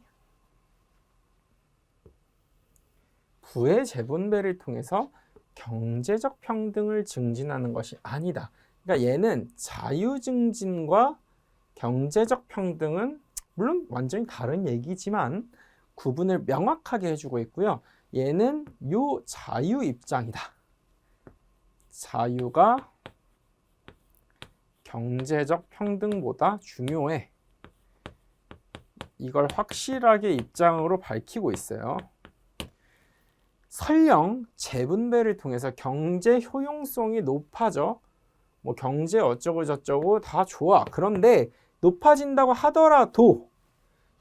부의 재분배를 통해서 경제적 평등을 증진하는 것이 아니다. 그러니까 얘는 자유 증진과 경제적 평등은 물론 완전히 다른 얘기지만 구분을 명확하게 해주고 있고요. 얘는 요 자유 입장이다. 자유가 경제적 평등보다 중요해. 이걸 확실하게 입장으로 밝히고 있어요. 설령 재분배를 통해서 경제 효용성이 높아져. 뭐 경제 어쩌고 저쩌고 다 좋아. 그런데 높아진다고 하더라도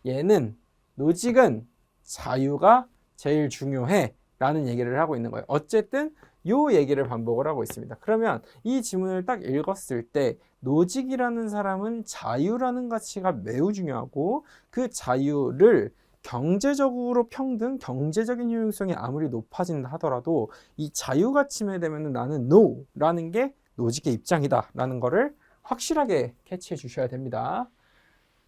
얘는 노직은 자유가 제일 중요해 라는 얘기를 하고 있는 거예요. 어쨌든 요 얘기를 반복을 하고 있습니다. 그러면 이 지문을 딱 읽었을 때 노직이라는 사람은 자유라는 가치가 매우 중요하고 그 자유를 경제적으로 평등, 경제적인 효용성이 아무리 높아진다 하더라도 이 자유 가치에 되면 나는 NO라는 게 노직의 입장이다 라는 거를 확실하게 캐치해 주셔야 됩니다.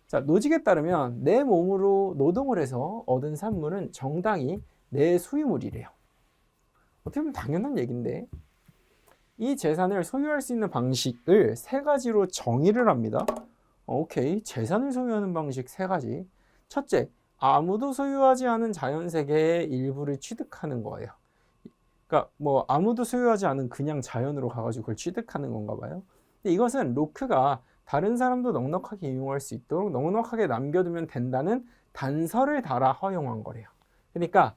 자, 노직에 따르면 내 몸으로 노동을 해서 얻은 산물은 정당히 내 소유물이래요. 어떻게 보면 당연한 얘기인데 이 재산을 소유할 수 있는 방식을 세 가지로 정의를 합니다. 오케이, 재산을 소유하는 방식 세 가지. 첫째, 아무도 소유하지 않은 자연세계의 일부를 취득하는 거예요. 그러니까 뭐 아무도 소유하지 않은 그냥 자연으로 가가지고 그걸 취득하는 건가 봐요. 근데 이것은 로크가 다른 사람도 넉넉하게 이용할 수 있도록 넉넉하게 남겨두면 된다는 단서를 달아 허용한 거래요. 그러니까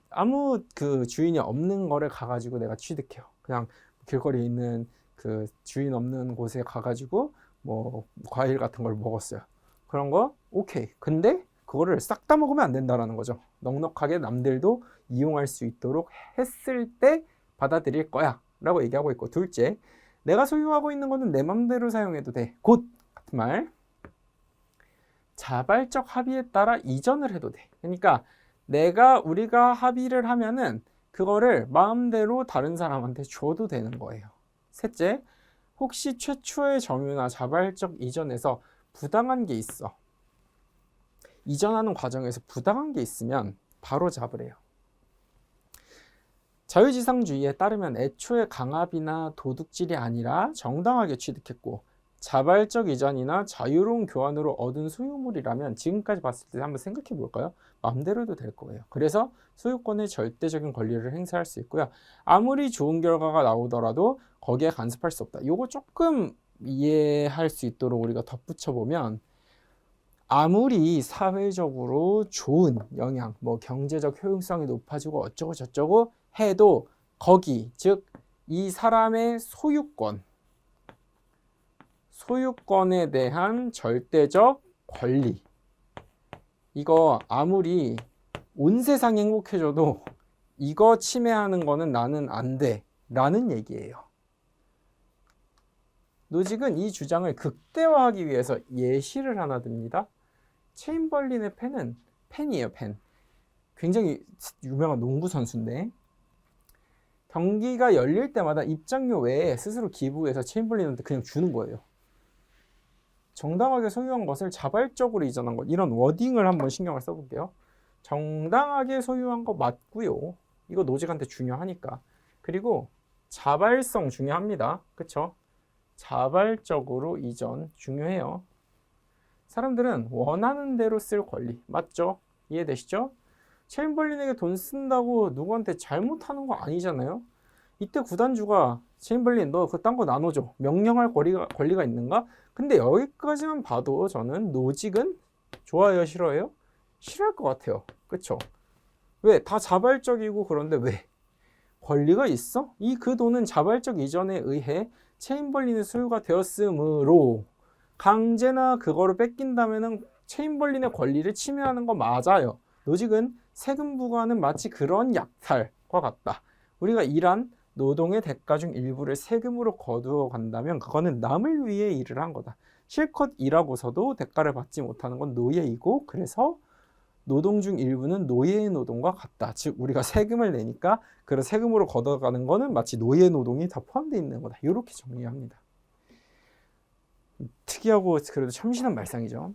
아무 그 주인이 없는 거를 가가지고 내가 취득해요. 그냥 길거리에 있는 그 주인 없는 곳에 가가지고 뭐 과일 같은 걸 먹었어요. 그런 거 오케이. 근데 그거를 싹 다 먹으면 안 된다라는 거죠. 넉넉하게 남들도 이용할 수 있도록 했을 때 받아들일 거야 라고 얘기하고 있고, 둘째, 내가 소유하고 있는 거는 내 맘대로 사용해도 돼. 곧 같은 말, 자발적 합의에 따라 이전을 해도 돼. 그러니까 우리가 합의를 하면은 그거를 마음대로 다른 사람한테 줘도 되는 거예요. 셋째, 혹시 최초의 점유나 자발적 이전에서 부당한 게 있어. 이전하는 과정에서 부당한 게 있으면 바로 잡으래요. 자유지상주의에 따르면 애초에 강압이나 도둑질이 아니라 정당하게 취득했고, 자발적 이전이나 자유로운 교환으로 얻은 소유물이라면 지금까지 봤을 때 한번 생각해 볼까요? 마음대로 해도 될 거예요. 그래서 소유권의 절대적인 권리를 행사할 수 있고요. 아무리 좋은 결과가 나오더라도 거기에 간섭할 수 없다. 요거 조금 이해할 수 있도록 우리가 덧붙여 보면, 아무리 사회적으로 좋은 영향, 뭐 경제적 효용성이 높아지고 어쩌고 저쩌고 해도 거기, 즉 이 사람의 소유권에 대한 절대적 권리, 이거 아무리 온 세상이 행복해져도 이거 침해하는 거는 나는 안 돼 라는 얘기예요. 노직은 이 주장을 극대화하기 위해서 예시를 하나 듭니다. 체인벌린의 펜이에요. 펜. 굉장히 유명한 농구 선수인데, 경기가 열릴 때마다 입장료 외에 스스로 기부해서 체인벌린한테 그냥 주는 거예요. 정당하게 소유한 것을 자발적으로 이전한 것, 이런 워딩을 한번 신경을 써볼게요. 정당하게 소유한 거 맞고요. 이거 노직한테 중요하니까. 그리고 자발성 중요합니다. 그쵸? 자발적으로 이전 중요해요. 사람들은 원하는 대로 쓸 권리, 맞죠? 이해되시죠? 체인벌린에게 돈 쓴다고 누구한테 잘못하는 거 아니잖아요. 이때 구단주가 체인벌린 너 그딴 거 나눠줘, 명령할 권리가 있는가? 근데 여기까지만 봐도 저는 노직은 좋아요, 싫어요? 싫어할 것 같아요. 그쵸? 왜? 다 자발적이고, 그런데 왜? 권리가 있어? 그 돈은 자발적 이전에 의해 체인벌린의 소유가 되었으므로 강제나 그거를 뺏긴다면은 체인벌린의 권리를 침해하는 거 맞아요. 노직은 세금 부과는 마치 그런 약탈과 같다. 우리가 일한 노동의 대가 중 일부를 세금으로 거두어 간다면 그거는 남을 위해 일을 한 거다. 실컷 일하고서도 대가를 받지 못하는 건 노예이고, 그래서 노동 중 일부는 노예의 노동과 같다. 즉 우리가 세금을 내니까 그런 세금으로 걷어가는 거는 마치 노예 노동이 다 포함되어 있는 거다. 이렇게 정리합니다. 특이하고 그래도 참신한 말상이죠.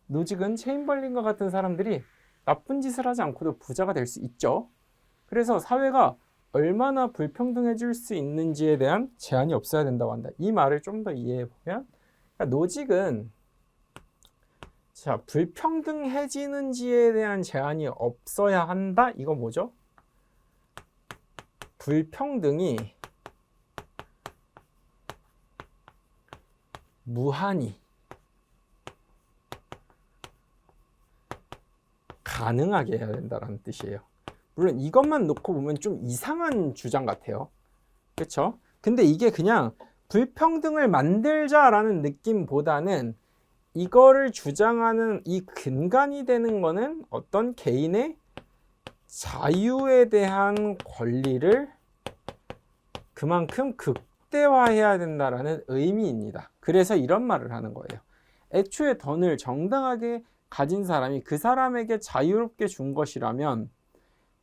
노직은 체인벌린과 같은 사람들이 나쁜 짓을 하지 않고도 부자가 될 수 있죠. 그래서 사회가 얼마나 불평등해질 수 있는지에 대한 제한이 없어야 된다고 한다. 이 말을 좀 더 이해해 보면, 그러니까 노직은 불평등해지는지에 대한 제한이 없어야 한다. 이거 뭐죠? 불평등이 무한히 가능하게 해야 된다는 뜻이에요. 물론 이것만 놓고 보면 좀 이상한 주장 같아요. 그렇죠? 근데 이게 그냥 불평등을 만들자라는 느낌보다는 이거를 주장하는 이 근간이 되는 거는 어떤 개인의 자유에 대한 권리를 그만큼 극대화해야 된다라는 의미입니다. 그래서 이런 말을 하는 거예요. 애초에 돈을 정당하게 가진 사람이 그 사람에게 자유롭게 준 것이라면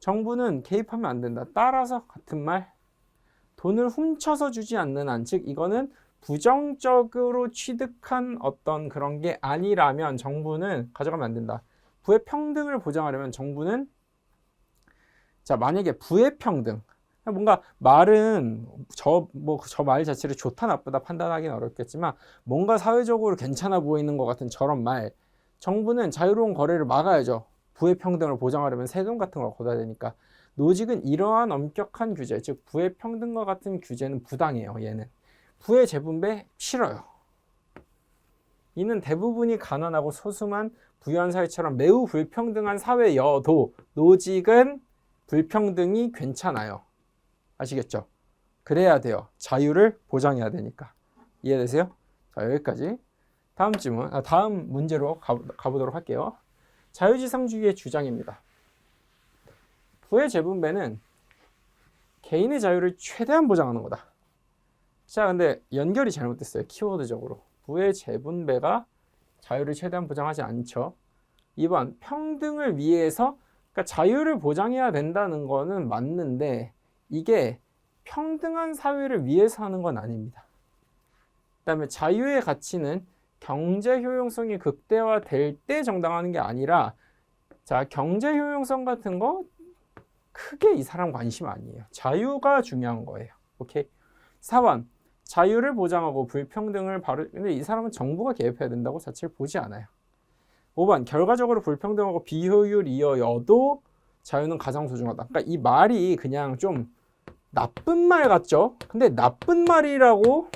정부는 개입하면 안 된다. 따라서 같은 말, 돈을 훔쳐서 주지 않는 한, 즉 이거는 부정적으로 취득한 어떤 그런 게 아니라면 정부는 가져가면 안 된다. 부의 평등을 보장하려면 정부는, 자 만약에 부의 평등, 뭔가 말은 저 말 자체를 좋다 나쁘다 판단하기는 어렵겠지만 뭔가 사회적으로 괜찮아 보이는 것 같은 저런 말, 정부는 자유로운 거래를 막아야죠. 부의 평등을 보장하려면 세금 같은 걸 걷어야 되니까. 노직은 이러한 엄격한 규제, 즉 부의 평등과 같은 규제는 부당해요. 얘는 부의 재분배 싫어요. 이는 대부분이 가난하고 소수만 부유한 사회처럼 매우 불평등한 사회여도 노직은 불평등이 괜찮아요. 아시겠죠? 그래야 돼요. 자유를 보장해야 되니까. 이해되세요? 자, 여기까지. 다음 문제로 가보도록 할게요. 자유지상주의의 주장입니다. 부의 재분배는 개인의 자유를 최대한 보장하는 거다. 자, 근데 연결이 잘못됐어요. 키워드적으로. 부의 재분배가 자유를 최대한 보장하지 않죠. 2번, 평등을 위해서, 그러니까 자유를 보장해야 된다는 거는 맞는데 이게 평등한 사회를 위해서 하는 건 아닙니다. 그 다음에 자유의 가치는 경제 효용성이 극대화될 때 정당화하는 게 아니라, 자, 경제 효용성 같은 거 크게 이 사람 관심 아니에요. 자유가 중요한 거예요. 오케이. 4번, 자유를 보장하고 불평등을 근데 이 사람은 정부가 개입해야 된다고 자체를 보지 않아요. 5번, 결과적으로 불평등하고 비효율이어도 자유는 가장 소중하다. 그러니까 이 말이 그냥 좀 나쁜 말 같죠? 근데 나쁜 말이라고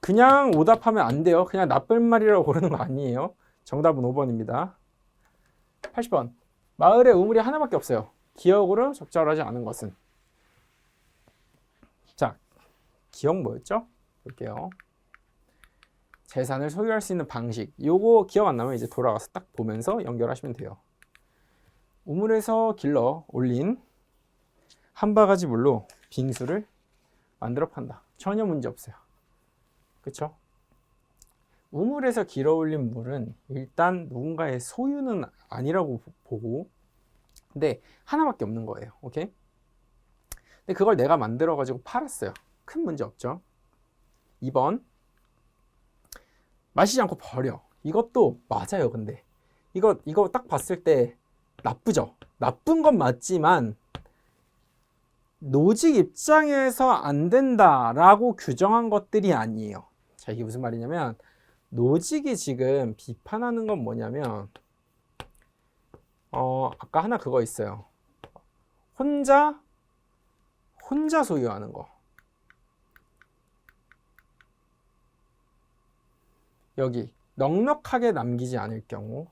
그냥 오답하면 안 돼요. 그냥 나쁜 말이라고 고르는 거 아니에요. 정답은 5번입니다. 80번, 마을에 우물이 하나밖에 없어요. 기억으로 적절하지 않은 것은. 자, 기억 뭐였죠? 볼게요. 재산을 소유할 수 있는 방식. 요거 기억 안 나면 이제 돌아가서 딱 보면서 연결하시면 돼요. 우물에서 길러 올린 한 바가지 물로 빙수를 만들어 판다. 전혀 문제 없어요. 그쵸? 우물에서 길어 올린 물은 일단 누군가의 소유는 아니라고 보고, 근데 하나밖에 없는 거예요. 오케이? 근데 그걸 내가 만들어 가지고 팔았어요. 큰 문제 없죠. 2번, 마시지 않고 버려. 이것도 맞아요. 근데 이거 딱 봤을 때 나쁘죠. 나쁜 건 맞지만 노직 입장에서 안 된다라고 규정한 것들이 아니에요. 자, 이게 무슨 말이냐면, 노직이 지금 비판하는 건 뭐냐면, 아까 하나 그거 있어요. 혼자 소유하는 거. 여기 넉넉하게 남기지 않을 경우,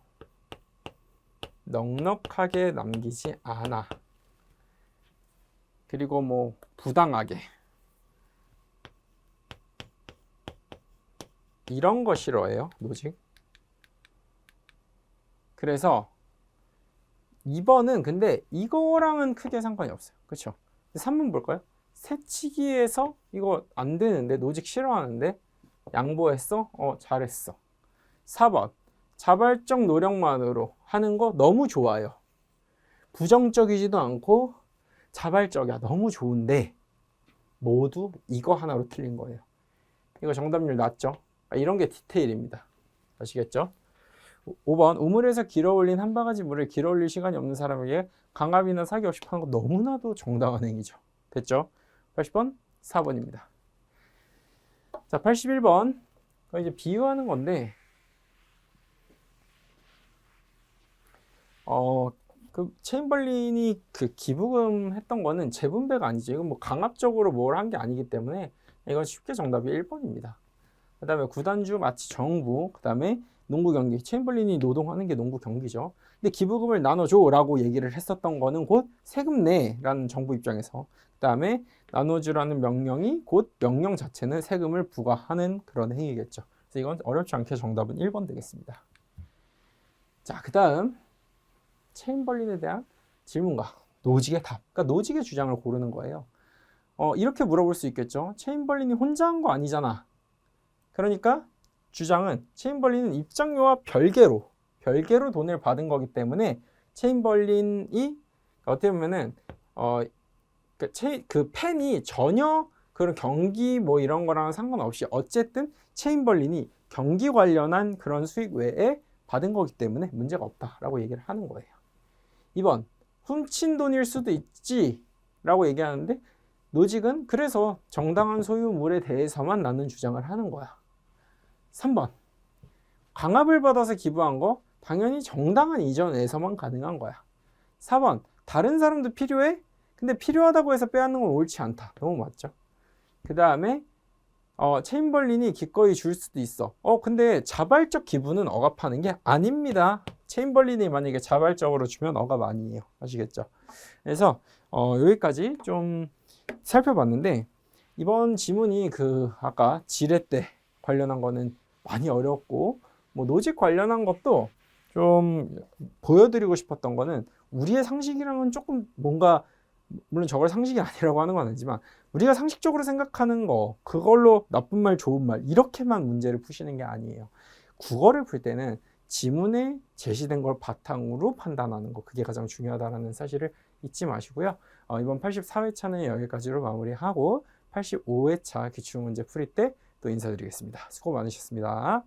넉넉하게 남기지 않아. 그리고 뭐 부당하게, 이런 거 싫어해요, 노직. 그래서 2번은 근데 이거랑은 크게 상관이 없어요. 그렇죠? 3번 볼까요? 새치기에서 이거 안 되는데, 노직 싫어하는데 양보했어? 잘했어. 4번, 자발적 노력만으로 하는 거 너무 좋아요. 부정적이지도 않고 자발적이야. 너무 좋은데 모두 이거 하나로 틀린 거예요. 이거 정답률 낮죠? 이런 게 디테일입니다. 아시겠죠? 5번, 우물에서 길어 올린 한 바가지 물을 길어 올릴 시간이 없는 사람에게 강압이나 사기 없이 파는 거 너무나도 정당한 행위죠. 됐죠? 80번, 4번입니다. 자, 81번. 이제 비유하는 건데, 그 체인벌린이 그 기부금 했던 거는 재분배가 아니죠. 이건 뭐 강압적으로 뭘 한 게 아니기 때문에 이건 쉽게 정답이 1번입니다. 그 다음에 구단주, 마치 정부, 그 다음에 농구 경기. 체인벌린이 노동하는 게 농구 경기죠. 근데 기부금을 나눠줘 라고 얘기를 했었던 거는 곧 세금 내라는 정부 입장에서, 그 다음에 나눠주라는 명령이 곧 명령 자체는 세금을 부과하는 그런 행위겠죠. 그래서 이건 어렵지 않게 정답은 1번 되겠습니다. 자, 그 다음 체인벌린에 대한 질문과 노직의 답. 그러니까 노직의 주장을 고르는 거예요. 이렇게 물어볼 수 있겠죠. 체인벌린이 혼자 한 거 아니잖아. 그러니까 주장은 체인벌린은 입장료와 별개로 돈을 받은 거기 때문에 체인벌린이 어떻게 보면은 그 팬이 전혀 그런 경기 뭐 이런 거랑 상관없이 어쨌든 체인벌린이 경기 관련한 그런 수익 외에 받은 거기 때문에 문제가 없다라고 얘기를 하는 거예요. 2번, 훔친 돈일 수도 있지 라고 얘기하는데, 노직은 그래서 정당한 소유물에 대해서만 나는 주장을 하는 거야. 3번, 강압을 받아서 기부한 거 당연히 정당한 이전에서만 가능한 거야. 4번, 다른 사람도 필요해? 근데 필요하다고 해서 빼앗는 건 옳지 않다. 너무 맞죠? 그 다음에 체인벌린이 기꺼이 줄 수도 있어. 근데 자발적 기부는 억압하는 게 아닙니다. 체인벌린이 만약에 자발적으로 주면 억압 아니에요. 아시겠죠? 그래서 여기까지 좀 살펴봤는데, 이번 지문이 아까 지렛대 관련한 거는 많이 어렵고, 뭐 노직 관련한 것도 좀 보여드리고 싶었던 거는, 우리의 상식이랑은 조금 뭔가, 물론 저걸 상식이 아니라고 하는 건 아니지만, 우리가 상식적으로 생각하는 거, 그걸로 나쁜 말 좋은 말 이렇게만 문제를 푸시는 게 아니에요. 국어를 풀 때는 지문에 제시된 걸 바탕으로 판단하는 거, 그게 가장 중요하다는 사실을 잊지 마시고요. 이번 84회차는 여기까지로 마무리하고 85회차 기출문제 풀이 때 또 인사드리겠습니다. 수고 많으셨습니다.